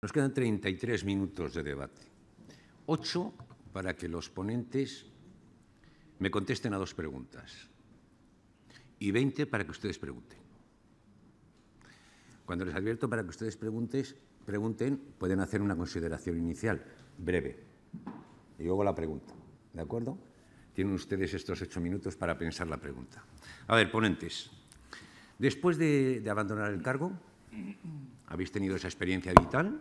Nos quedan 33 minutos de debate. 8 para que los ponentes me contesten a 2 preguntas y 20 para que ustedes pregunten. Cuando les advierto para que ustedes pregunten, pueden hacer una consideración inicial, breve, y luego la pregunta. ¿De acuerdo? Tienen ustedes estos 8 minutos para pensar la pregunta. A ver, ponentes, después de abandonar el cargo, habéis tenido esa experiencia vital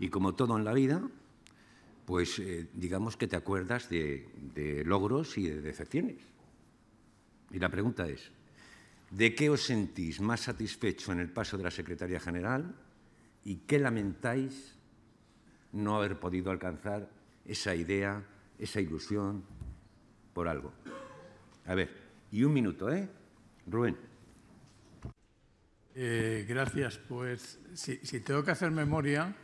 y, como todo en la vida, pues digamos que te acuerdas de logros y de decepciones. Y la pregunta es, ¿de qué os sentís más satisfecho en el paso de la Secretaría General y qué lamentáis no haber podido alcanzar esa idea, esa ilusión por algo? A ver, y 1 minuto, ¿eh? Rubén. Gracias. Pues si tengo que hacer memoria,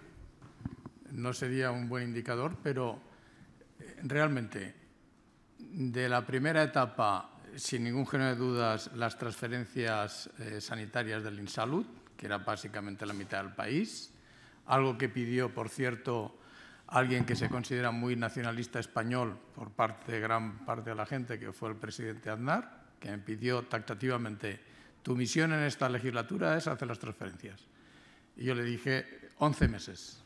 no sería un buen indicador, pero realmente de la primera etapa, sin ningún género de dudas, las transferencias sanitarias del INSalud, que era básicamente la mitad del país, algo que pidió, por cierto, alguien que se considera muy nacionalista español por parte de gran parte de la gente, que fue el presidente Aznar, que me pidió taxativamente: tu misión en esta legislatura es hacer las transferencias. Y yo le dije 11 meses.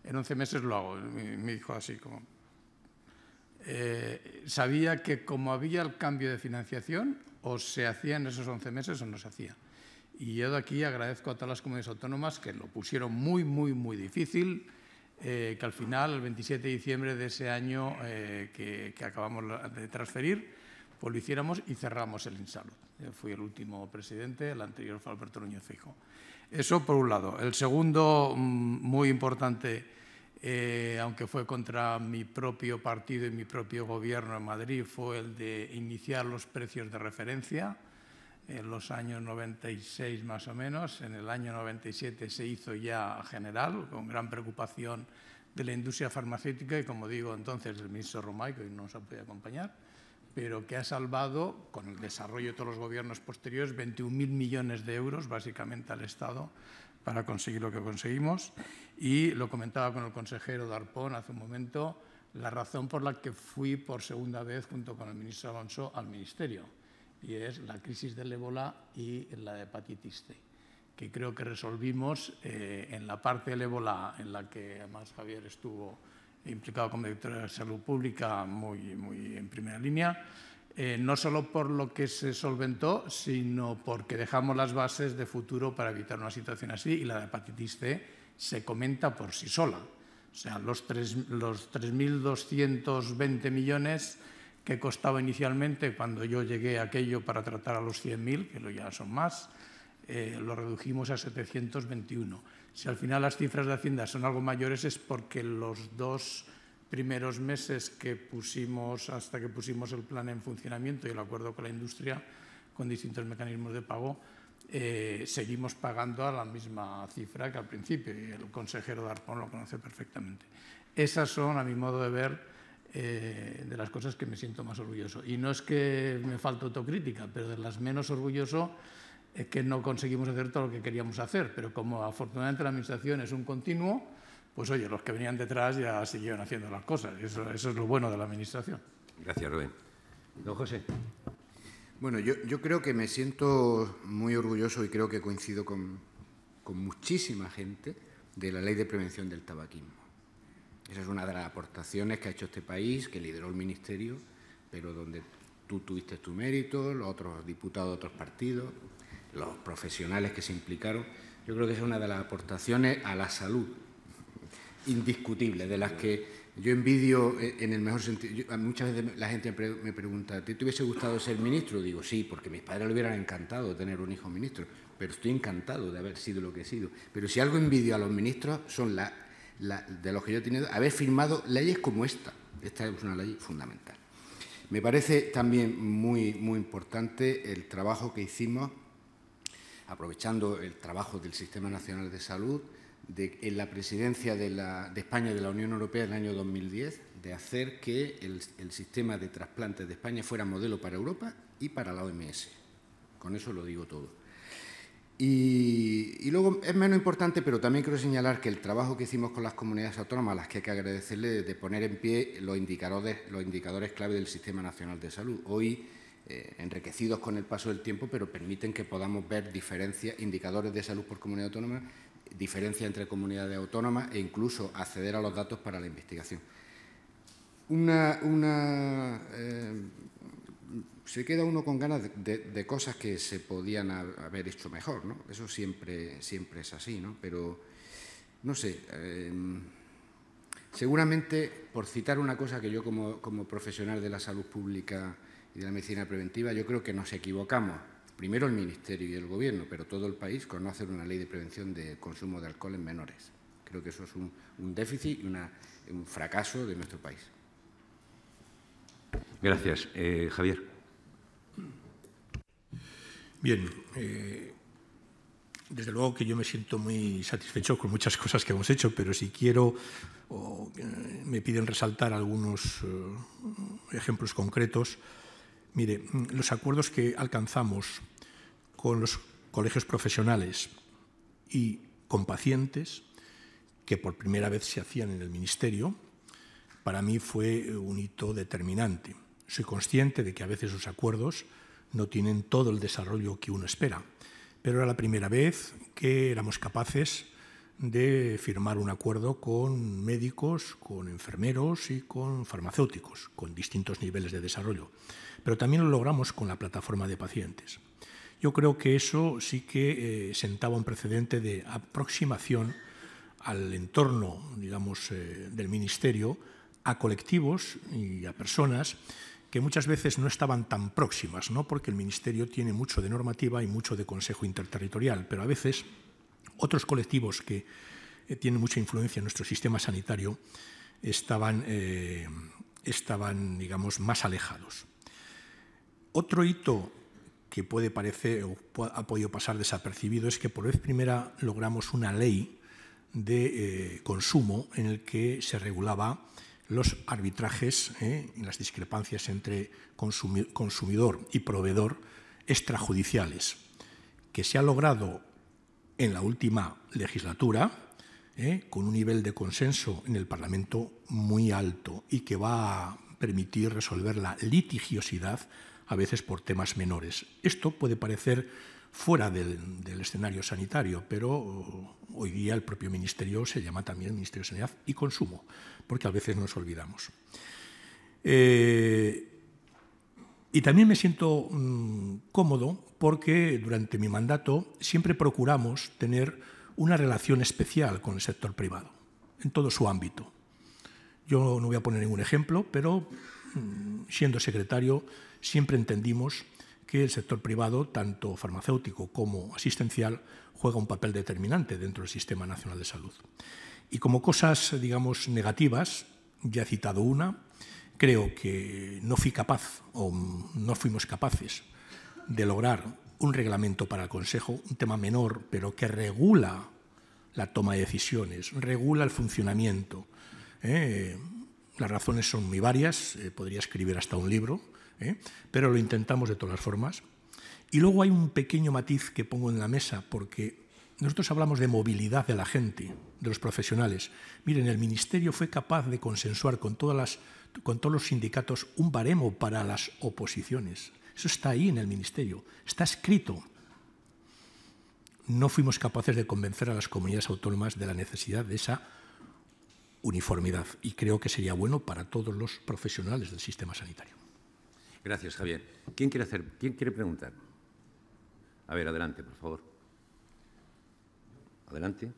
En 11 meses lo hago. Me dijo así como... sabía que como había el cambio de financiación, o se hacía en esos 11 meses o no se hacía. Y yo de aquí agradezco a todas las comunidades autónomas que lo pusieron muy, muy, muy difícil, que al final, el 27 de diciembre de ese año que acabamos de transferir, pues lo hiciéramos y cerramos el INSalud. Yo fui el último presidente, el anterior fue Alberto Núñez Feijóo. Eso por un lado. El segundo, muy importante, aunque fue contra mi propio partido y mi propio gobierno en Madrid, fue el de iniciar los precios de referencia en los años 96 más o menos. En el año 97 se hizo ya general, con gran preocupación de la industria farmacéutica y, como digo, entonces del ministro Romay, que hoy no nos ha podido acompañar, pero que ha salvado, con el desarrollo de todos los gobiernos posteriores, 21.000 millones de euros, básicamente al Estado, para conseguir lo que conseguimos. Y lo comentaba con el consejero Darpón hace un momento, la razón por la que fui por segunda vez, junto con el ministro Alonso, al Ministerio, y es la crisis del ébola y la de hepatitis C, que creo que resolvimos en la parte del ébola, en la que además Javier estuvo implicado como director de Salud Pública muy en primera línea, no solo por lo que se solventó, sino porque dejamos las bases de futuro para evitar una situación así, y la de hepatitis C se comenta por sí sola. O sea, los 3.220 millones que costaba inicialmente cuando yo llegué a aquello para tratar a los 100.000, que ya son más, lo redujimos a 721. Si al final las cifras de Hacienda son algo mayores es porque los 2 primeros meses que pusimos, hasta que pusimos el plan en funcionamiento y el acuerdo con la industria, con distintos mecanismos de pago, seguimos pagando a la misma cifra que al principio, y el consejero Darpón lo conoce perfectamente. Esas son, a mi modo de ver, de las cosas que me siento más orgulloso. Y no es que me falte autocrítica, pero de las menos orgulloso es que no conseguimos hacer todo lo que queríamos hacer, pero como afortunadamente la Administración es un continuo, pues oye, los que venían detrás ya siguieron haciendo las cosas. Eso es lo bueno de la Administración. Gracias, Rubén. Don José. Bueno, yo creo que me siento muy orgulloso y creo que coincido con muchísima gente de la Ley de Prevención del Tabaquismo. Esa es una de las aportaciones que ha hecho este país, que lideró el Ministerio, pero donde tú tuviste tu mérito, los otros diputados de otros partidos, los profesionales que se implicaron. Yo creo que esa es una de las aportaciones a la salud indiscutibles, de las que yo envidio en el mejor sentido. Muchas veces la gente me pregunta, ¿te hubiese gustado ser ministro? Digo, sí, porque mis padres le hubieran encantado tener un hijo ministro, pero estoy encantado de haber sido lo que he sido. Pero si algo envidio a los ministros son de los que yo he tenido, haber firmado leyes como esta. Esta es una ley fundamental. Me parece también muy importante el trabajo que hicimos, aprovechando el trabajo del Sistema Nacional de Salud, en la presidencia de España de la Unión Europea en el año 2010, de hacer que el sistema de trasplantes de España fuera modelo para Europa y para la OMS. Con eso lo digo todo. Y luego es menos importante, pero también quiero señalar que el trabajo que hicimos con las comunidades autónomas, a las que hay que agradecerle, de poner en pie los indicadores clave del Sistema Nacional de Salud. Hoy, enriquecidos con el paso del tiempo, pero permiten que podamos ver indicadores de salud por comunidad autónoma, diferencias entre comunidades autónomas e incluso acceder a los datos para la investigación. Se queda uno con ganas de cosas que se podían haber hecho mejor, ¿no? Eso siempre es así, ¿no? Pero, no sé, seguramente, por citar una cosa que yo como profesional de la salud pública y de la medicina preventiva, yo creo que nos equivocamos, primero el Ministerio y el Gobierno, pero todo el país, con no hacer una ley de prevención del consumo de alcohol en menores. Creo que eso es un déficit y un fracaso de nuestro país. Gracias. Javier. Bien, desde luego que yo me siento muy satisfecho con muchas cosas que hemos hecho, pero si quiero, me piden resaltar algunos ejemplos concretos. Mire, los acuerdos que alcanzamos con los colegios profesionales y con pacientes, que por primera vez se hacían en el Ministerio, para mí fue un hito determinante. Soy consciente de que a veces los acuerdos no tienen todo el desarrollo que uno espera, pero era la primera vez que éramos capaces de firmar un acuerdo con médicos, con enfermeros y con farmacéuticos, con distintos niveles de desarrollo. Pero también lo logramos con la plataforma de pacientes. Yo creo que eso sí que sentaba un precedente de aproximación al entorno, digamos, del Ministerio, a colectivos y a personas que muchas veces no estaban tan próximas, ¿no? Porque el Ministerio tiene mucho de normativa y mucho de consejo interterritorial, pero a veces otros colectivos que tienen mucha influencia en nuestro sistema sanitario estaban, digamos, más alejados. Otro hito que puede parecer o ha podido pasar desapercibido es que por vez primera logramos una ley de consumo en el que se regulaba los arbitrajes y las discrepancias entre consumidor y proveedor extrajudiciales, que se ha logrado en la última legislatura con un nivel de consenso en el Parlamento muy alto y que va a permitir resolver la litigiosidad a veces por temas menores. Esto puede parecer fuera del escenario sanitario, pero hoy día el propio Ministerio se llama también Ministerio de Sanidad y Consumo, porque a veces nos olvidamos. Y también me siento cómodo porque durante mi mandato siempre procuramos tener una relación especial con el sector privado, en todo su ámbito. Yo no voy a poner ningún ejemplo, pero siendo secretario siempre entendimos que el sector privado, tanto farmacéutico como asistencial, juega un papel determinante dentro del Sistema Nacional de Salud. Y como cosas, digamos, negativas, ya he citado una, creo que no fui capaz o no fuimos capaces de lograr un reglamento para el Consejo, un tema menor, pero que regula la toma de decisiones, regula el funcionamiento. Las razones son muy varias, podría escribir hasta un libro, pero lo intentamos de todas las formas. Y luego hay un pequeño matiz que pongo en la mesa, porque nosotros hablamos de movilidad de la gente, de los profesionales. Miren, el Ministerio fue capaz de consensuar con todos los sindicatos un baremo para las oposiciones. Eso está ahí en el Ministerio, está escrito. No fuimos capaces de convencer a las comunidades autónomas de la necesidad de esa uniformidad, y creo que sería bueno para todos los profesionales del sistema sanitario. Gracias, Javier. ¿Quién quiere preguntar? A ver, adelante, por favor. Adelante.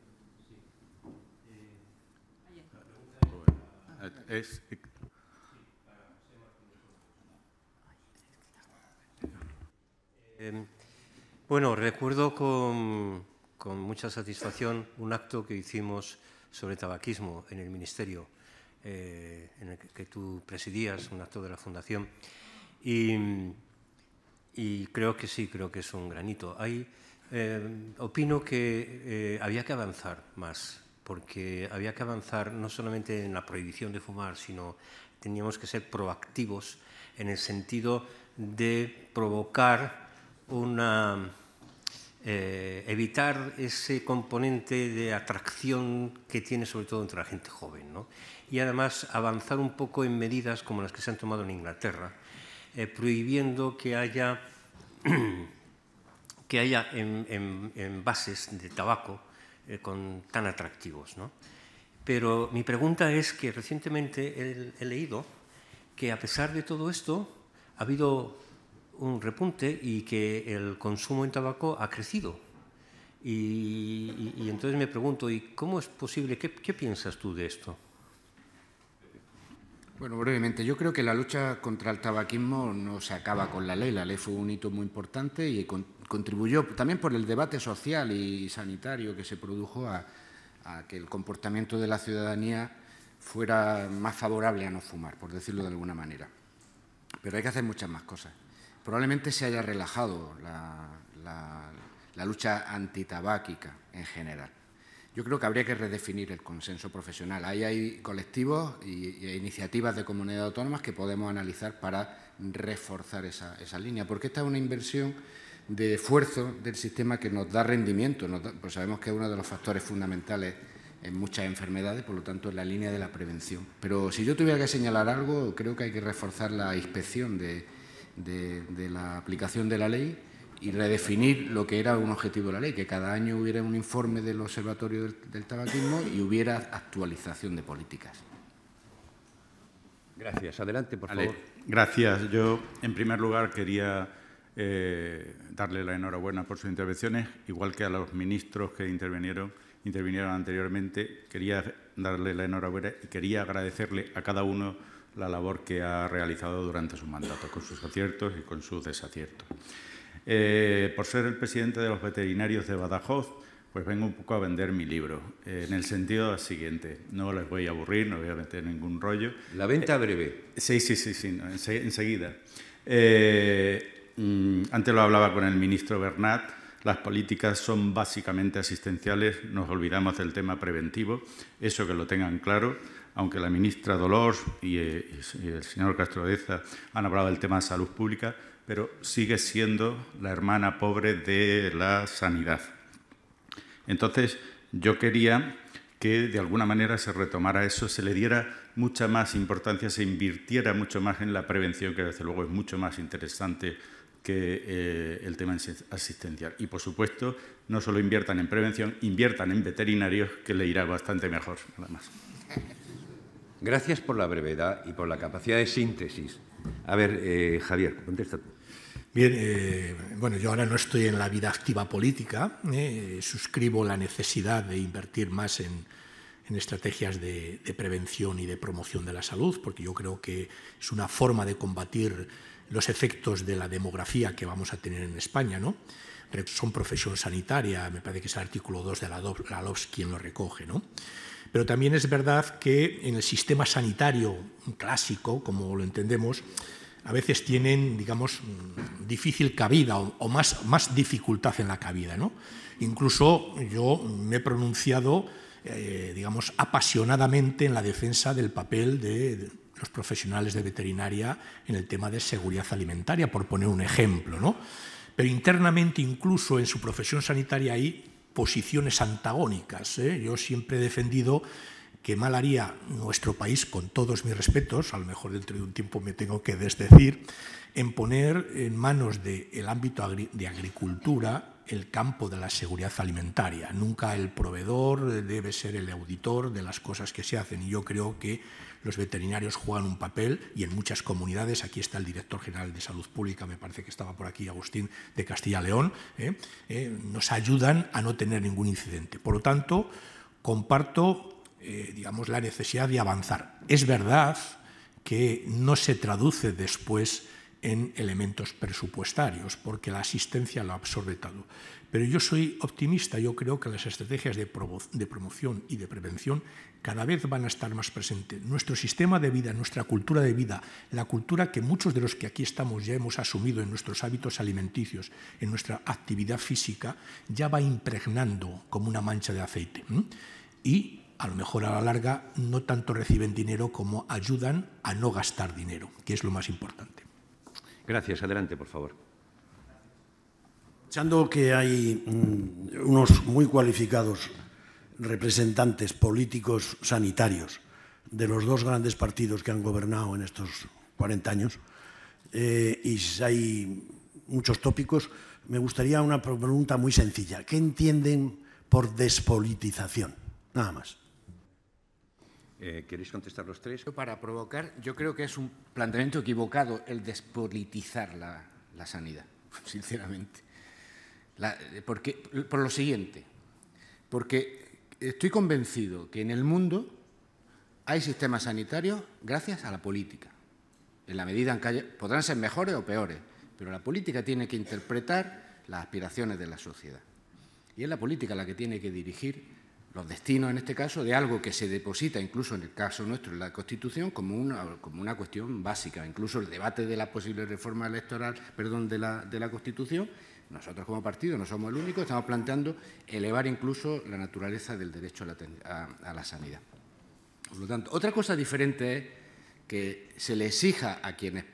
Bueno, recuerdo con mucha satisfacción un acto que hicimos sobre tabaquismo en el Ministerio, en el que tú presidías, un acto de la Fundación. Y creo que sí, creo que es un granito. Opino que había que avanzar más, porque había que avanzar no solamente en la prohibición de fumar, sino teníamos que ser proactivos en el sentido de provocar una evitar ese componente de atracción que tiene sobre todo entre la gente joven, ¿no? Y además avanzar un poco en medidas como las que se han tomado en Inglaterra, prohibiendo que haya envases de tabaco tan atractivos, ¿no? Pero mi pregunta es que recientemente he leído que a pesar de todo esto ha habido un repunte y que el consumo en tabaco ha crecido. Y entonces me pregunto, ¿y cómo es posible? ¿Qué piensas tú de esto? Bueno, brevemente, yo creo que la lucha contra el tabaquismo no se acaba con la ley. La ley fue un hito muy importante y contribuyó también por el debate social y sanitario que se produjo a que el comportamiento de la ciudadanía fuera más favorable a no fumar, por decirlo de alguna manera. Pero hay que hacer muchas más cosas. Probablemente se haya relajado la lucha antitabáquica en general. Yo creo que habría que redefinir el consenso profesional. Ahí hay colectivos e iniciativas de comunidades autónomas que podemos analizar para reforzar esa línea, porque esta es una inversión de esfuerzo del sistema que nos da rendimiento. Pues sabemos que es uno de los factores fundamentales en muchas enfermedades, por lo tanto, en la línea de la prevención. Pero si yo tuviera que señalar algo, creo que hay que reforzar la inspección de la aplicación de la ley y redefinir lo que era un objetivo de la ley, que cada año hubiera un informe del Observatorio del Tabaquismo y hubiera actualización de políticas. Gracias. Adelante, por favor. Gracias. Yo, en primer lugar, quería darle la enhorabuena por sus intervenciones, igual que a los ministros que intervinieron anteriormente. Quería darle la enhorabuena y quería agradecerle a cada uno la labor que ha realizado durante su mandato, con sus aciertos y con sus desaciertos. Por ser el presidente de los veterinarios de Badajoz, pues vengo un poco a vender mi libro, en el sentido siguiente. No les voy a aburrir, no voy a meter ningún rollo. La venta breve. Sí, no, enseguida. Antes lo hablaba con el ministro Bernat. Las políticas son básicamente asistenciales, nos olvidamos del tema preventivo, eso que lo tengan claro, aunque la ministra Dolors y el señor Castrodeza han hablado del tema de salud pública, pero sigue siendo la hermana pobre de la sanidad. Entonces, yo quería que de alguna manera se retomara eso, se le diera mucha más importancia, se invirtiera mucho más en la prevención, que desde luego es mucho más interesante que el tema asistencial. Y, por supuesto, no solo inviertan en prevención, inviertan en veterinarios, que le irá bastante mejor, nada más. Gracias por la brevedad y por la capacidad de síntesis. A ver, Javier, contesta tú. Bien, bueno, yo ahora no estoy en la vida activa política, suscribo la necesidad de invertir más en estrategias de prevención y de promoción de la salud, porque yo creo que es una forma de combatir los efectos de la demografía que vamos a tener en España, ¿no? Pero son profesión sanitaria, me parece que es el artículo 2 de la LOPS quien lo recoge, ¿no? Pero también es verdad que en el sistema sanitario clásico, como lo entendemos, a veces tienen, digamos, difícil cabida o más dificultad en la cabida, ¿no? Incluso yo me he pronunciado, digamos, apasionadamente en la defensa del papel de los profesionales de veterinaria en el tema de seguridad alimentaria, por poner un ejemplo, ¿no? Pero internamente, incluso en su profesión sanitaria, hay posiciones antagónicas, ¿eh? Yo siempre he defendido que mal haría nuestro país, con todos mis respetos, a lo mejor dentro de un tiempo me tengo que desdecir, en poner en manos del ámbito de agricultura el campo de la seguridad alimentaria. Nunca el proveedor debe ser el auditor de las cosas que se hacen. Y yo creo que los veterinarios juegan un papel, y en muchas comunidades, aquí está el director general de Salud Pública, me parece que estaba por aquí, Agustín, de Castilla y León, nos ayudan a no tener ningún incidente. Por lo tanto, comparto digamos, la necesidad de avanzar. Es verdad que no se traduce después en elementos presupuestarios, porque la asistencia lo absorbe todo. Pero yo soy optimista, yo creo que las estrategias de promoción y de prevención cada vez van a estar más presentes. Nuestro sistema de vida, nuestra cultura de vida, la cultura que muchos de los que aquí estamos ya hemos asumido en nuestros hábitos alimenticios, en nuestra actividad física, ya va impregnando como una mancha de aceite. Y a lo mejor a la larga no tanto reciben dinero como ayudan a no gastar dinero, que es lo más importante. Gracias. Adelante, por favor. Aprovechando que hay unos muy cualificados representantes políticos sanitarios de los dos grandes partidos que han gobernado en estos 40 años, y hay muchos tópicos, me gustaría una pregunta muy sencilla. ¿Qué entienden por despolitización? Nada más. ¿Queréis contestar los tres? Para provocar, yo creo que es un planteamiento equivocado el despolitizar la sanidad, sinceramente. Por lo siguiente, porque estoy convencido que en el mundo hay sistemas sanitarios gracias a la política, en la medida en que podrán ser mejores o peores, pero la política tiene que interpretar las aspiraciones de la sociedad. Y es la política la que tiene que dirigir los destinos, en este caso, de algo que se deposita, incluso en el caso nuestro, en la Constitución, como una cuestión básica. Incluso el debate de la posible reforma electoral, de la Constitución, nosotros como partido no somos el único, estamos planteando elevar incluso la naturaleza del derecho a la sanidad. Por lo tanto, otra cosa diferente es que se le exija a quienes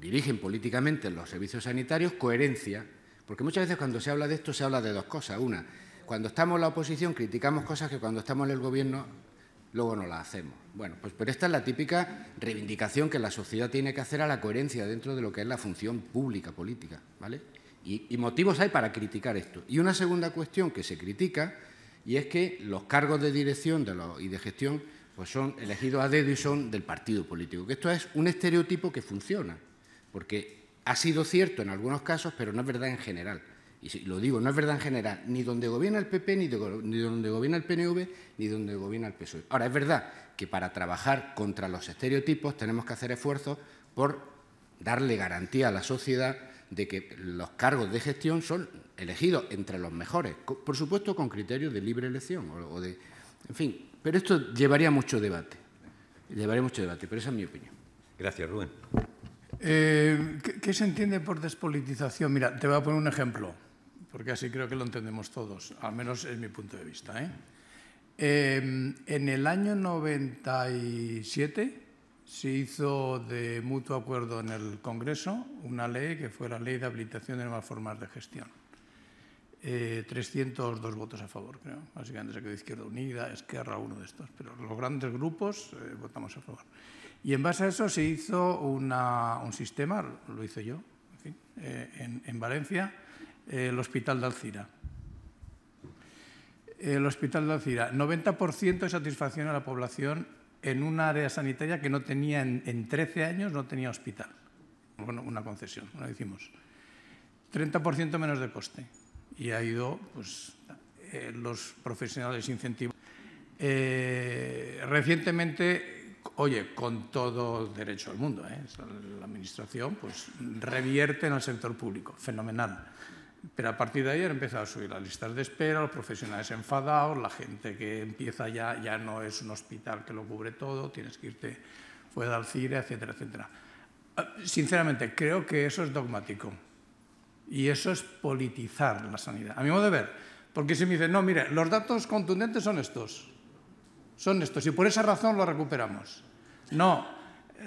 dirigen políticamente los servicios sanitarios coherencia, porque muchas veces cuando se habla de esto se habla de dos cosas. Una, cuando estamos en la oposición criticamos cosas que cuando estamos en el Gobierno luego no las hacemos. Bueno, pero esta es la típica reivindicación que la sociedad tiene que hacer a la coherencia dentro de lo que es la función pública política, ¿vale? Y motivos hay para criticar esto. Y una segunda cuestión que se critica, y es que los cargos de dirección y de gestión pues son elegidos a dedo y son del partido político. Que esto es un estereotipo que funciona, porque ha sido cierto en algunos casos, pero no es verdad en general. Y si lo digo, no es verdad en general, ni donde gobierna el PP, ni donde gobierna el PNV, ni donde gobierna el PSOE. Ahora, es verdad que para trabajar contra los estereotipos tenemos que hacer esfuerzos por darle garantía a la sociedad de que los cargos de gestión son elegidos entre los mejores, por supuesto con criterios de libre elección en fin, pero esto llevaría mucho debate, pero esa es mi opinión. Gracias, Rubén. ¿Qué se entiende por despolitización? Mira, te voy a poner un ejemplo, porque así creo que lo entendemos todos, al menos es mi punto de vista, En el año 97 se hizo de mutuo acuerdo en el Congreso una ley que fue la Ley de Habilitación de Nuevas Formas de Gestión. 302 votos a favor, creo. Básicamente se quedó Izquierda Unida, Esquerra, uno de estos. Pero los grandes grupos votamos a favor. Y en base a eso se hizo un sistema, lo hice yo, en fin, en Valencia, el Hospital de Alzira. El Hospital de Alzira, 90% de satisfacción a la población en un área sanitaria que no tenía, en 13 años, no tenía hospital. Bueno, una concesión, lo hicimos. 30% menos de coste. Y ha ido, pues, los profesionales incentivados. Recientemente, oye, con todo derecho al mundo, la Administración pues, revierte en el sector público, fenomenal. Pero a partir de ahí han empezado a subir las listas de espera, los profesionales enfadados, la gente que empieza ya no es un hospital que lo cubre todo, tienes que irte fuera de Alzira, etcétera, etcétera. Sinceramente, creo que eso es dogmático y eso es politizar la sanidad, a mi modo de ver. Porque si me dicen, no, mire, los datos contundentes son estos y por esa razón lo recuperamos. No,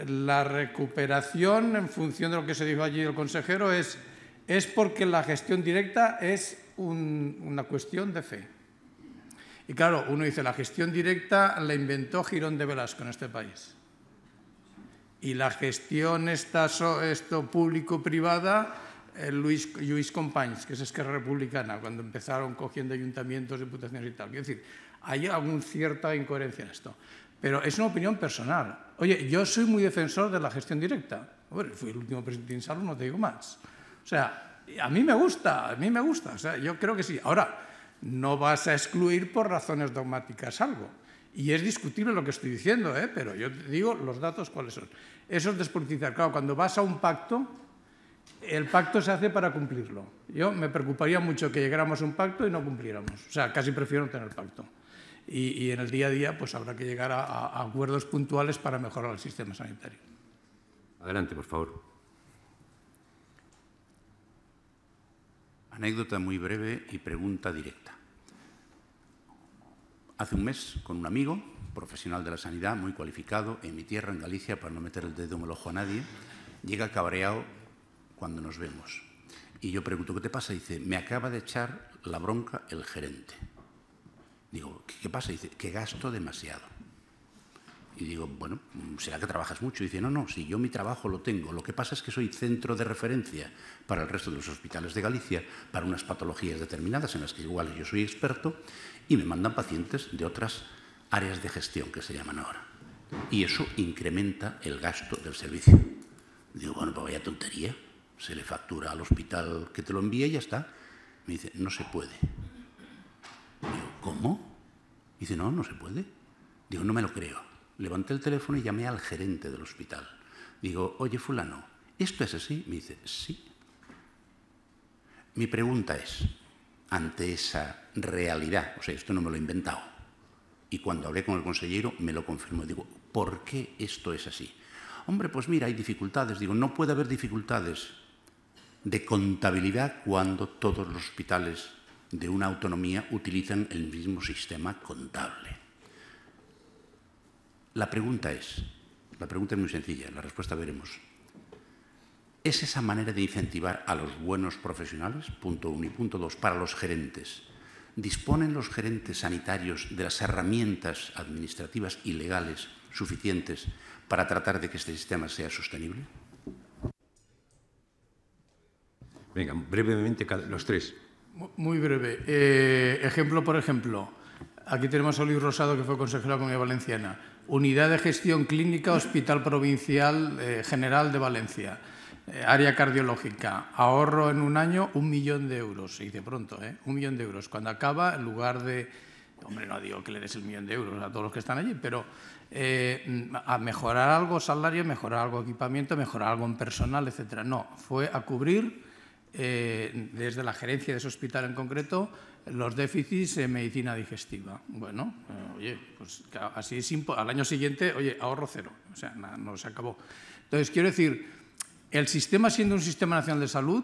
la recuperación en función de lo que se dijo allí el consejero es porque la gestión directa es una cuestión de fe. Y claro, uno dice, la gestión directa la inventó Girón de Velasco en este país. Y la gestión público-privada, Lluís Companys, que es Esquerra Republicana, cuando empezaron cogiendo ayuntamientos, diputaciones y tal. Quiero decir, hay alguna cierta incoherencia en esto. Pero es una opinión personal. Oye, yo soy muy defensor de la gestión directa. Bueno, fui el último presidente de Insalud, no te digo más. O sea, a mí me gusta. O sea, yo creo que sí. Ahora, no vas a excluir por razones dogmáticas algo. Y es discutible lo que estoy diciendo, pero yo te digo los datos cuáles son. Eso es despolitizar. Claro, cuando vas a un pacto, el pacto se hace para cumplirlo. Yo me preocuparía mucho que llegáramos a un pacto y no cumpliéramos. O sea, casi prefiero no tener pacto. Y en el día a día pues habrá que llegar a acuerdos puntuales para mejorar el sistema sanitario. Adelante, por favor. Anécdota muy breve y pregunta directa. Hace un mes, con un amigo, profesional de la sanidad, muy cualificado, en mi tierra, en Galicia, para no meter el dedo en el ojo a nadie, llega cabreado cuando nos vemos. Y yo pregunto, ¿qué te pasa? Dice, me acaba de echar la bronca el gerente. Digo, ¿qué pasa? Dice, que gasto demasiado. Y digo, bueno, ¿será que trabajas mucho? Y dice, no, si yo mi trabajo lo tengo. Lo que pasa es que soy centro de referencia para el resto de los hospitales de Galicia, para unas patologías determinadas en las que igual yo soy experto, y me mandan pacientes de otras áreas de gestión que se llaman ahora. Y eso incrementa el gasto del servicio. Digo, bueno, pues vaya tontería. Se le factura al hospital que te lo envía y ya está. Me dice, no se puede. Digo, ¿cómo? Dice, no se puede. Digo, no me lo creo. Levanté el teléfono y llamé al gerente del hospital. Digo, oye, fulano, ¿esto es así? Me dice, sí. Mi pregunta es, ante esa realidad, o sea, esto no me lo he inventado, y cuando hablé con el consejero me lo confirmó. Digo, ¿por qué esto es así? Hombre, pues mira, hay dificultades. Digo, no puede haber dificultades de contabilidad cuando todos los hospitales de una autonomía utilizan el mismo sistema contable. La pregunta es muy sencilla, la respuesta veremos. ¿Es esa manera de incentivar a los buenos profesionales? Punto 1. Y punto 2, para los gerentes. ¿Disponen los gerentes sanitarios de las herramientas administrativas y legales suficientes para tratar de que este sistema sea sostenible? Venga, brevemente los tres. Muy breve. Ejemplo por ejemplo. Aquí tenemos a Luis Rosado, que fue consejero de la Comunidad Valenciana. Unidad de Gestión Clínica, Hospital Provincial General de Valencia. Área cardiológica. Ahorro en un año 1 millón de euros. Se dice pronto, 1 millón de euros. Cuando acaba, en lugar de... Hombre, no digo que le des el 1 millón de euros a todos los que están allí, pero a mejorar algo salario, mejorar algo equipamiento, mejorar algo en personal, etcétera. No, fue a cubrir desde la gerencia de ese hospital en concreto los déficits en medicina digestiva. Bueno, oye, pues así es al año siguiente, oye, ahorro cero. O sea, no se acabó. Entonces, quiero decir, el sistema siendo un sistema nacional de salud,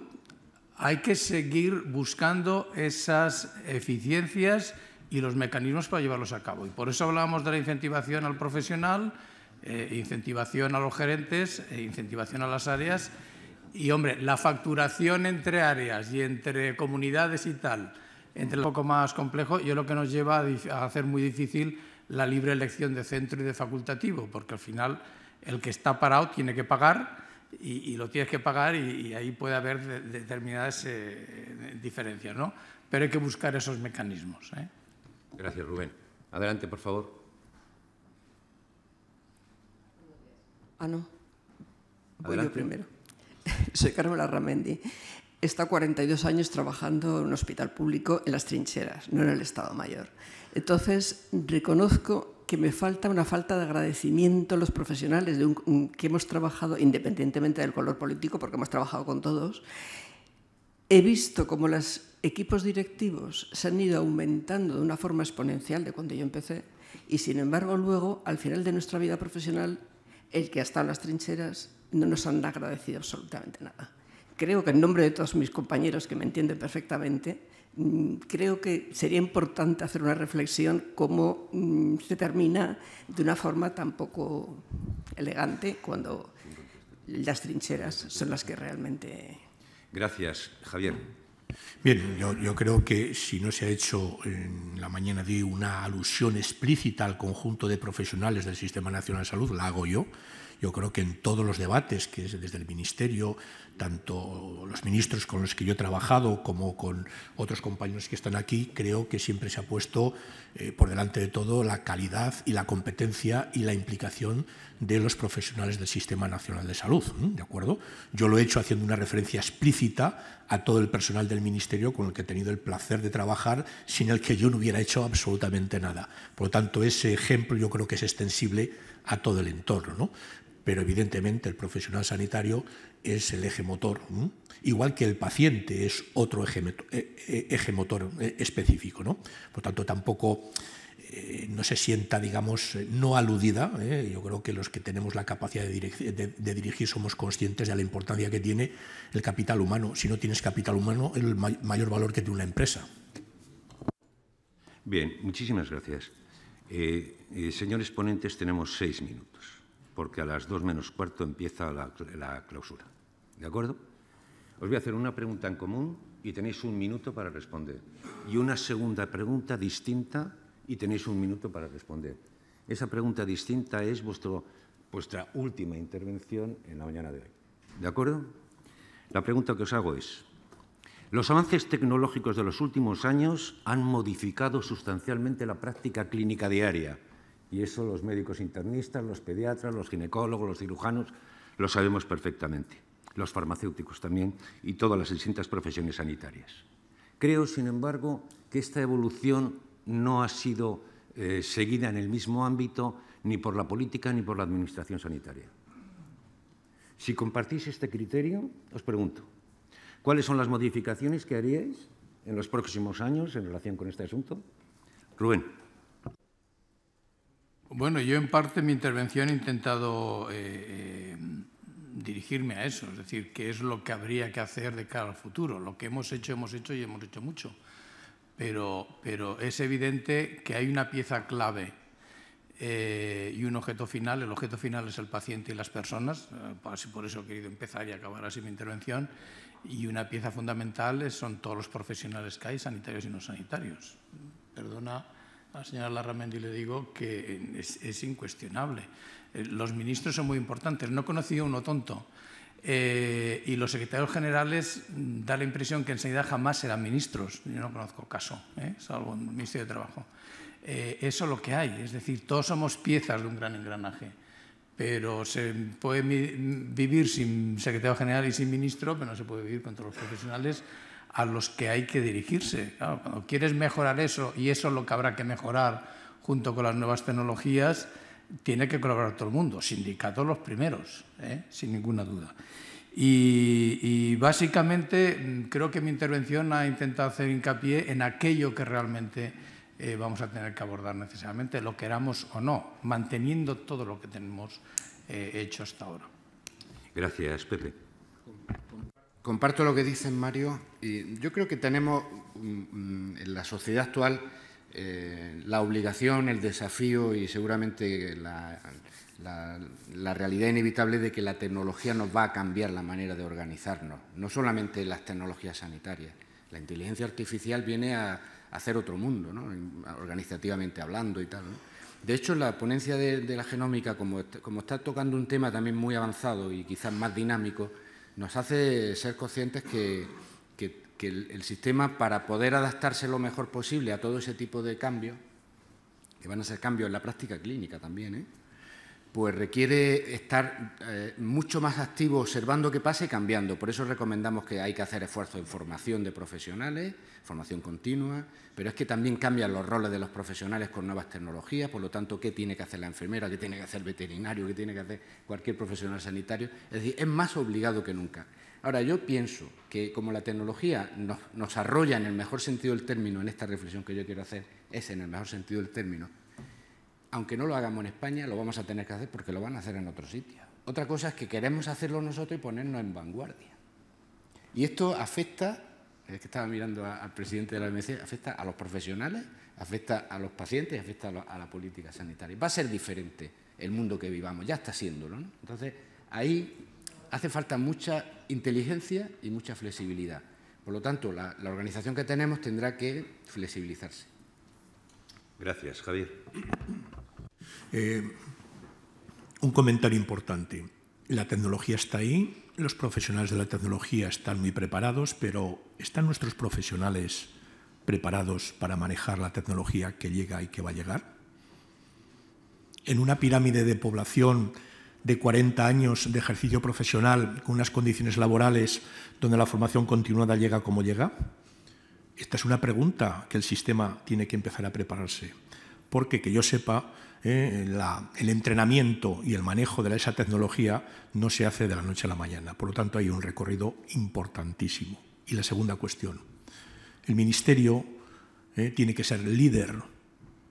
hay que seguir buscando esas eficiencias y los mecanismos para llevarlos a cabo. Y por eso hablábamos de la incentivación al profesional, incentivación a los gerentes, incentivación a las áreas. Y, hombre, la facturación entre áreas y entre comunidades y tal, entre un poco más complejo, yo lo que nos lleva a hacer muy difícil la libre elección de centro y de facultativo, porque al final el que está parado tiene que pagar y lo tienes que pagar y ahí puede haber determinadas diferencias, ¿no? Pero hay que buscar esos mecanismos. Gracias, Rubén. Adelante, por favor. No. Voy Adelante. yo primero. Soy Carmela Ramendi. He estado 42 años trabajando en un hospital público en las trincheras, no en el Estado Mayor. Entonces, reconozco que me falta una falta de agradecimiento a los profesionales que hemos trabajado, independientemente del color político, porque hemos trabajado con todos. He visto cómo los equipos directivos se han ido aumentando de una forma exponencial de cuando yo empecé y, sin embargo, luego, al final de nuestra vida profesional, el que ha estado en las trincheras no nos han agradecido absolutamente nada. Creo que en nombre de todos mis compañeros, que me entienden perfectamente, creo que sería importante hacer una reflexión cómo se termina de una forma tan poco elegante cuando las trincheras son las que realmente... Gracias, Javier. Bien, yo creo que si no se ha hecho en la mañana de hoy una alusión explícita al conjunto de profesionales del Sistema Nacional de Salud, la hago yo. Yo creo que en todos los debates, que es desde el Ministerio, tanto los ministros con los que yo he trabajado como con otros compañeros que están aquí, creo que siempre se ha puesto por delante de todo la calidad y la competencia y la implicación de los profesionales del Sistema Nacional de Salud, ¿de acuerdo? Yo lo he hecho haciendo una referencia explícita a todo el personal del Ministerio con el que he tenido el placer de trabajar, sin el que yo no hubiera hecho absolutamente nada. Por lo tanto, ese ejemplo yo creo que es extensible a todo el entorno, ¿no? Pero evidentemente el profesional sanitario es el eje motor, igual que el paciente es otro eje motor específico, ¿no? Por tanto, tampoco no se sienta, digamos, no aludida. Yo creo que los que tenemos la capacidad de dirigir somos conscientes de la importancia que tiene el capital humano. Si no tienes capital humano, es el mayor valor que tiene una empresa. Bien, muchísimas gracias. Señores ponentes, tenemos 6 minutos, porque a las 2 menos cuarto empieza la clausura. ¿De acuerdo? Os voy a hacer una pregunta en común y tenéis 1 minuto para responder. Y una segunda pregunta distinta y tenéis 1 minuto para responder. Esa pregunta distinta es vuestra última intervención en la mañana de hoy. ¿De acuerdo? La pregunta que os hago es: los avances tecnológicos de los últimos años han modificado sustancialmente la práctica clínica diaria. Y eso los médicos internistas, los pediatras, los ginecólogos, los cirujanos, lo sabemos perfectamente. Los farmacéuticos también y todas las distintas profesiones sanitarias. Creo, sin embargo, que esta evolución no ha sido seguida en el mismo ámbito ni por la política ni por la administración sanitaria. Si compartís este criterio, os pregunto, ¿cuáles son las modificaciones que haríais en los próximos años en relación con este asunto? Rubén. Bueno, yo en parte en mi intervención he intentado dirigirme a eso, es decir, qué es lo que habría que hacer de cara al futuro. Lo que hemos hecho y hemos hecho mucho. Pero es evidente que hay una pieza clave y un objeto final. El objeto final es el paciente y las personas, por eso he querido empezar y acabar así mi intervención, y una pieza fundamental son todos los profesionales que hay, sanitarios y no sanitarios. Perdona a la señora Larramendi, le digo que es incuestionable. Los ministros son muy importantes, no he conocido uno tonto. Y los secretarios generales da la impresión que en sanidad jamás serán ministros. Yo no conozco caso, salvo en el Ministerio de Trabajo. Eso es lo que hay, es decir, todos somos piezas de un gran engranaje, pero se puede vivir sin secretario general y sin ministro, pero no se puede vivir con todos los profesionales a los que hay que dirigirse. Claro, cuando quieres mejorar eso, y eso es lo que habrá que mejorar junto con las nuevas tecnologías, tiene que colaborar todo el mundo, sindicatos los primeros, sin ninguna duda. Y básicamente creo que mi intervención ha intentado hacer hincapié en aquello que realmente vamos a tener que abordar necesariamente, lo queramos o no, manteniendo todo lo que tenemos hecho hasta ahora. Gracias, Pepe. Comparto lo que dicen, Mario, y yo creo que tenemos en la sociedad actual la obligación, el desafío y seguramente la realidad inevitable de que la tecnología nos va a cambiar la manera de organizarnos, no solamente las tecnologías sanitarias. La inteligencia artificial viene a hacer otro mundo, ¿no? Organizativamente hablando y tal, ¿no? De hecho, la ponencia de la genómica, como está tocando un tema también muy avanzado y quizás más dinámico, nos hace ser conscientes que el sistema, para poder adaptarse lo mejor posible a todo ese tipo de cambios, que van a ser cambios en la práctica clínica también, pues requiere estar mucho más activo, observando qué pasa y cambiando. Por eso recomendamos que hay que hacer esfuerzos en formación de profesionales, formación continua, pero es que también cambian los roles de los profesionales con nuevas tecnologías, por lo tanto, ¿qué tiene que hacer la enfermera? ¿Qué tiene que hacer el veterinario? ¿Qué tiene que hacer cualquier profesional sanitario? Es decir, es más obligado que nunca. Ahora, yo pienso que como la tecnología nos arrolla en el mejor sentido del término, en esta reflexión que yo quiero hacer, es en el mejor sentido del término, aunque no lo hagamos en España, lo vamos a tener que hacer porque lo van a hacer en otros sitios. Otra cosa es que queremos hacerlo nosotros y ponernos en vanguardia. Y esto afecta, es que estaba mirando al presidente de la OMC, afecta a los profesionales, afecta a los pacientes, afecta a la política sanitaria. Va a ser diferente el mundo que vivamos, ya está siéndolo, ¿no? Entonces, ahí hace falta mucha inteligencia y mucha flexibilidad. Por lo tanto, la organización que tenemos tendrá que flexibilizarse. Gracias, Javier. Un comentario importante. La tecnología está ahí, los profesionales de la tecnología están muy preparados, pero ¿están nuestros profesionales preparados para manejar la tecnología que llega y que va a llegar? En una pirámide de población de 40 años de ejercicio profesional con unas condiciones laborales donde la formación continuada llega como llega? Esta es una pregunta que el sistema tiene que empezar a prepararse, porque que yo sepa, el entrenamiento y el manejo de esa tecnología no se hace de la noche a la mañana. Por lo tanto, hay un recorrido importantísimo. Y la segunda cuestión, el Ministerio tiene que ser líder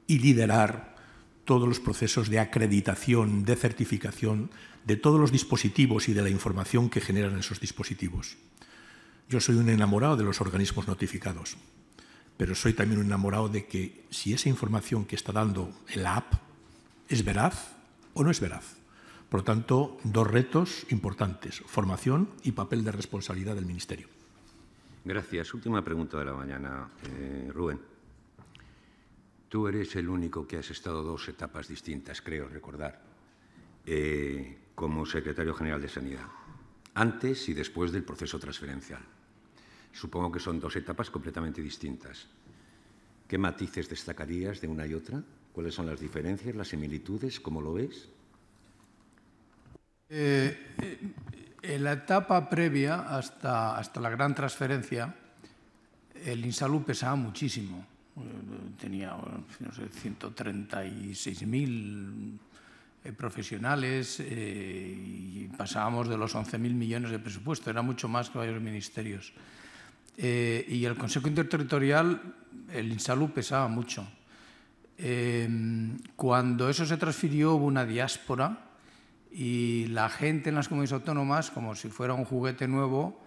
y liderar todos los procesos de acreditación, de certificación de todos los dispositivos y de la información que generan esos dispositivos. Yo soy un enamorado de los organismos notificados, pero soy también un enamorado de que si esa información que está dando en la app es veraz o no es veraz. Por lo tanto, dos retos importantes, formación y papel de responsabilidad del Ministerio. Gracias. Última pregunta de la mañana, Rubén. Tú eres el único que has estado 2 etapas distintas, creo recordar, como secretario general de Sanidad, antes y después del proceso transferencial. Supongo que son 2 etapas completamente distintas. ¿Qué matices destacarías de una y otra? ¿Cuáles son las diferencias, las similitudes? ¿Cómo lo ves? En la etapa previa, hasta la gran transferencia, el Insalud pesaba muchísimo. Tenía, no sé, 136.000 profesionales y pasábamos de los 11.000 millones de presupuesto. Era mucho más que varios ministerios. Y el Consejo Interterritorial, el Insalud pesaba mucho. Cuando eso se transfirió hubo una diáspora y la gente en las comunidades autónomas, como si fuera un juguete nuevo,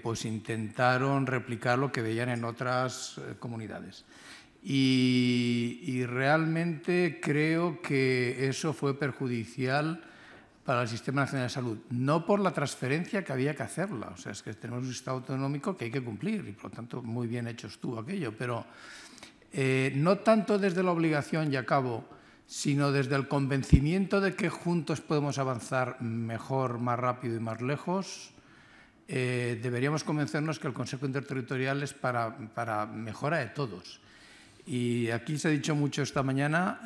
pues intentaron replicar lo que veían en otras comunidades. Y realmente creo que eso fue perjudicial para el Sistema Nacional de Salud. No por la transferencia, que había que hacerla. O sea, es que tenemos un Estado autonómico que hay que cumplir y, por lo tanto, muy bien hecho estuvo aquello. Pero no tanto desde la obligación, y acabo, sino desde el convencimiento de que juntos podemos avanzar mejor, más rápido y más lejos. Deberíamos convencernos que el Consejo Interterritorial es para mejora de todos. Y aquí se ha dicho mucho esta mañana,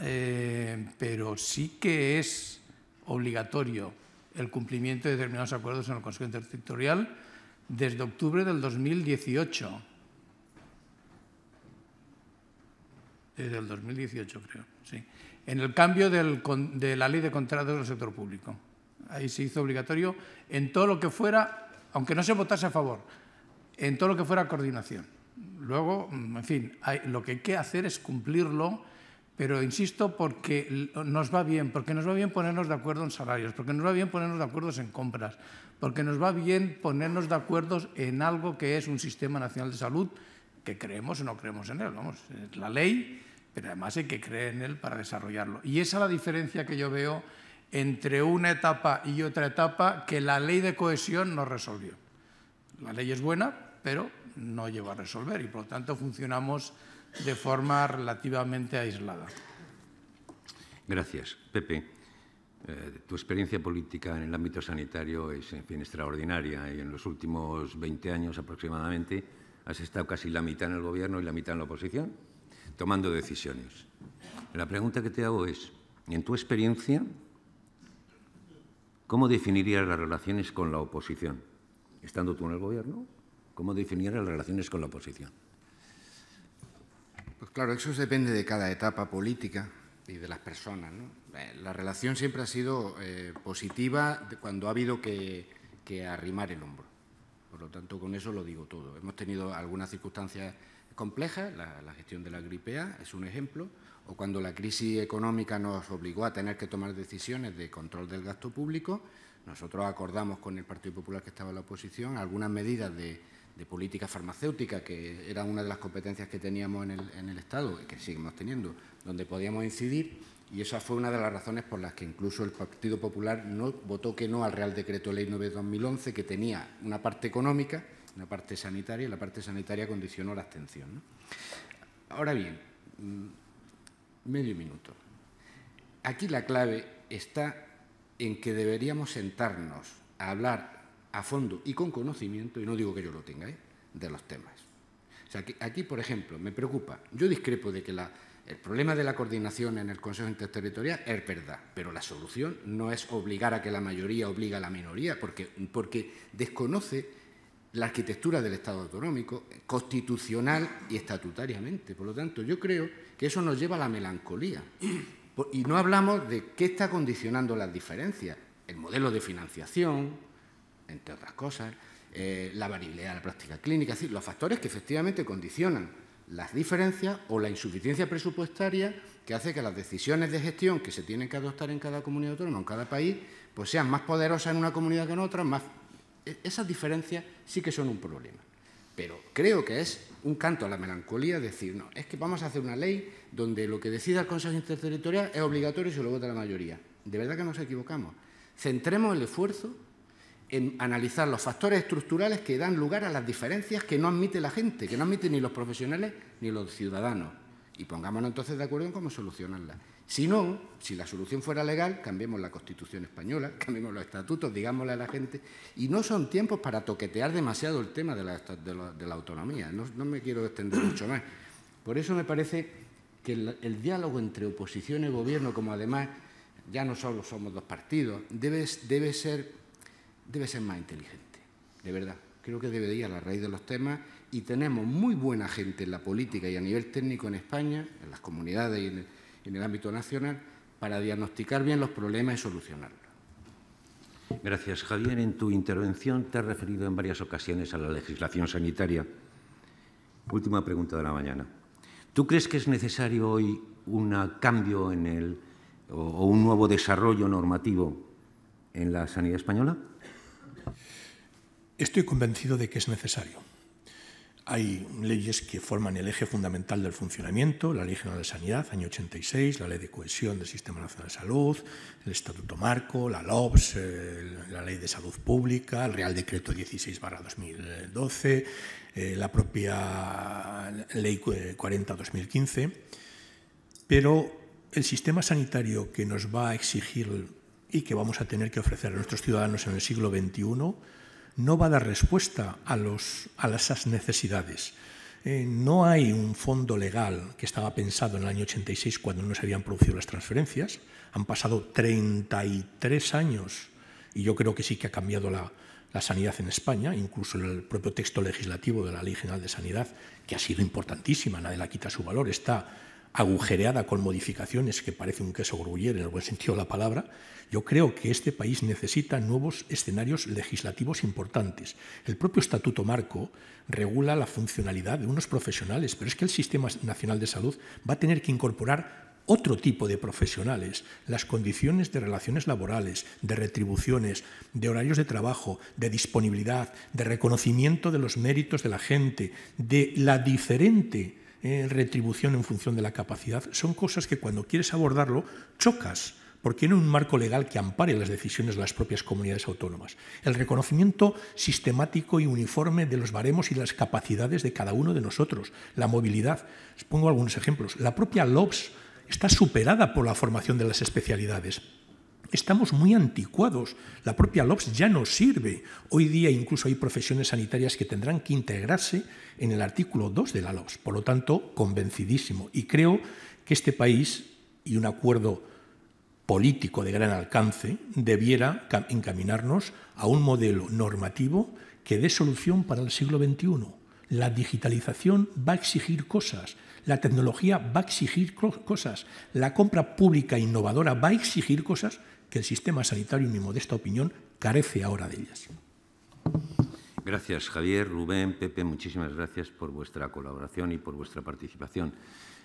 pero sí que es obligatorio el cumplimiento de determinados acuerdos en el Consejo Interterritorial desde octubre del 2018. Desde el 2018, creo, sí. En el cambio de la Ley de Contratos del Sector Público. Ahí se hizo obligatorio en todo lo que fuera, aunque no se votase a favor, en todo lo que fuera coordinación. Luego, en fin, lo que hay que hacer es cumplirlo, pero insisto, porque nos va bien ponernos de acuerdo en salarios, porque nos va bien ponernos de acuerdo en compras, porque nos va bien ponernos de acuerdo en algo que es un Sistema Nacional de Salud, que creemos o no creemos en él. Vamos, es la ley, pero además hay que creer en él para desarrollarlo. Y esa es la diferencia que yo veo entre una etapa y otra etapa que la ley de cohesión no resolvió. La ley es buena, pero no llegó a resolver y, por lo tanto, funcionamos de forma relativamente aislada. Gracias. Pepe, tu experiencia política en el ámbito sanitario es, en fin, extraordinaria y en los últimos 20 años aproximadamente has estado casi la mitad en el Gobierno y la mitad en la oposición, tomando decisiones. La pregunta que te hago es, en tu experiencia, ¿cómo definirías las relaciones con la oposición? Estando tú en el Gobierno, ¿cómo definirías las relaciones con la oposición? Pues claro, eso depende de cada etapa política y de las personas, ¿no? La relación siempre ha sido positiva cuando ha habido que arrimar el hombro. Por lo tanto, con eso lo digo todo. Hemos tenido algunas circunstancias complejas, la gestión de la gripe A es un ejemplo, o cuando la crisis económica nos obligó a tener que tomar decisiones de control del gasto público, nosotros acordamos con el Partido Popular, que estaba en la oposición, algunas medidas de política farmacéutica, que era una de las competencias que teníamos en el Estado y que seguimos teniendo, donde podíamos incidir, y esa fue una de las razones por las que incluso el Partido Popular no votó que no al Real Decreto Ley 9/2011, que tenía una parte económica, una parte sanitaria, y la parte sanitaria condicionó la abstención, ¿no? Ahora bien, medio minuto. Aquí la clave está en que deberíamos sentarnos a hablar a fondo y con conocimiento, y no digo que yo lo tenga, de los temas. O sea, aquí, por ejemplo, me preocupa, yo discrepo de que el problema de la coordinación en el Consejo Interterritorial es verdad, pero la solución no es obligar a que la mayoría obligue a la minoría, porque desconoce la arquitectura del Estado autonómico, constitucional y estatutariamente. Por lo tanto, yo creo que eso nos lleva a la melancolía. Y no hablamos de qué está condicionando las diferencias. El modelo de financiación, entre otras cosas, la variabilidad de la práctica clínica, es decir, los factores que efectivamente condicionan las diferencias o la insuficiencia presupuestaria que hace que las decisiones de gestión que se tienen que adoptar en cada comunidad autónoma, en cada país, pues sean más poderosas en una comunidad que en otra. Esas diferencias sí que son un problema. Pero creo que es un canto a la melancolía decir, no, es que vamos a hacer una ley donde lo que decida el Consejo Interterritorial es obligatorio y se lo vota la mayoría. De verdad que nos equivocamos. Centremos el esfuerzo en analizar los factores estructurales que dan lugar a las diferencias que no admite la gente, que no admiten ni los profesionales ni los ciudadanos. Y pongámonos entonces de acuerdo en cómo solucionarlas. Si no, si la solución fuera legal, cambiemos la Constitución española, cambiemos los estatutos, digámosle a la gente. Y no son tiempos para toquetear demasiado el tema de la autonomía. No me quiero extender mucho más. Por eso me parece que el diálogo entre oposición y gobierno, como además ya no solo somos dos partidos, debe ser más inteligente, de verdad. Creo que debe ir a la raíz de los temas y tenemos muy buena gente en la política y a nivel técnico en España, en las comunidades y en el ámbito nacional, para diagnosticar bien los problemas y solucionarlos. Gracias, Javier. En tu intervención te has referido en varias ocasiones a la legislación sanitaria. Última pregunta de la mañana. ¿Tú crees que es necesario hoy un cambio o un nuevo desarrollo normativo en la sanidad española? Estoy convencido de que es necesario. Hay leyes que forman el eje fundamental del funcionamiento, la Ley General de Sanidad, año 86, la Ley de Cohesión del Sistema Nacional de Salud, el Estatuto Marco, la LOPS, la Ley de Salud Pública, el Real Decreto 16/2012, la propia Ley 40/2015, pero el sistema sanitario que nos va a exigir y que vamos a tener que ofrecer a nuestros ciudadanos en el siglo XXI no va a dar respuesta a esas necesidades. No hay un fondo legal que estaba pensado en el año 86 cuando no se habían producido las transferencias. Han pasado 33 años y yo creo que sí que ha cambiado la sanidad en España, incluso el propio texto legislativo de la Ley General de Sanidad, que ha sido importantísima, nadie la quita su valor, está agujereada con modificaciones que parece un queso gruyere en el buen sentido de la palabra. Yo creo que este país necesita nuevos escenarios legislativos importantes. El propio Estatuto Marco regula la funcionalidad de unos profesionales, pero es que el Sistema Nacional de Salud va a tener que incorporar otro tipo de profesionales, las condiciones de relaciones laborales, de retribuciones, de horarios de trabajo, de disponibilidad, de reconocimiento de los méritos de la gente, de la diferente retribución en función de la capacidad, son cosas que cuando quieres abordarlo chocas, porque no hay un marco legal que ampare las decisiones de las propias comunidades autónomas. El reconocimiento sistemático y uniforme de los baremos y las capacidades de cada uno de nosotros, la movilidad. Les pongo algunos ejemplos. La propia LOPS está superada por la formación de las especialidades. Estamos muy anticuados. La propia LOPS ya no sirve. Hoy día incluso hay profesiones sanitarias que tendrán que integrarse en el artículo 2 de la LOPS. Por lo tanto, convencidísimo. Y creo que este país y un acuerdo político de gran alcance debiera encaminarnos a un modelo normativo que dé solución para el siglo XXI. La digitalización va a exigir cosas, la tecnología va a exigir cosas, la compra pública innovadora va a exigir cosas que el sistema sanitario, en mi modesta opinión, carece ahora de ellas. Gracias, Javier, Rubén, Pepe, muchísimas gracias por vuestra colaboración y por vuestra participación.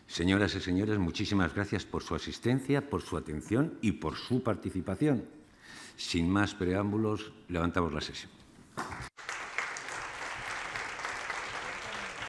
Señoras y señores, muchísimas gracias por su asistencia, por su atención y por su participación. Sin más preámbulos, levantamos la sesión.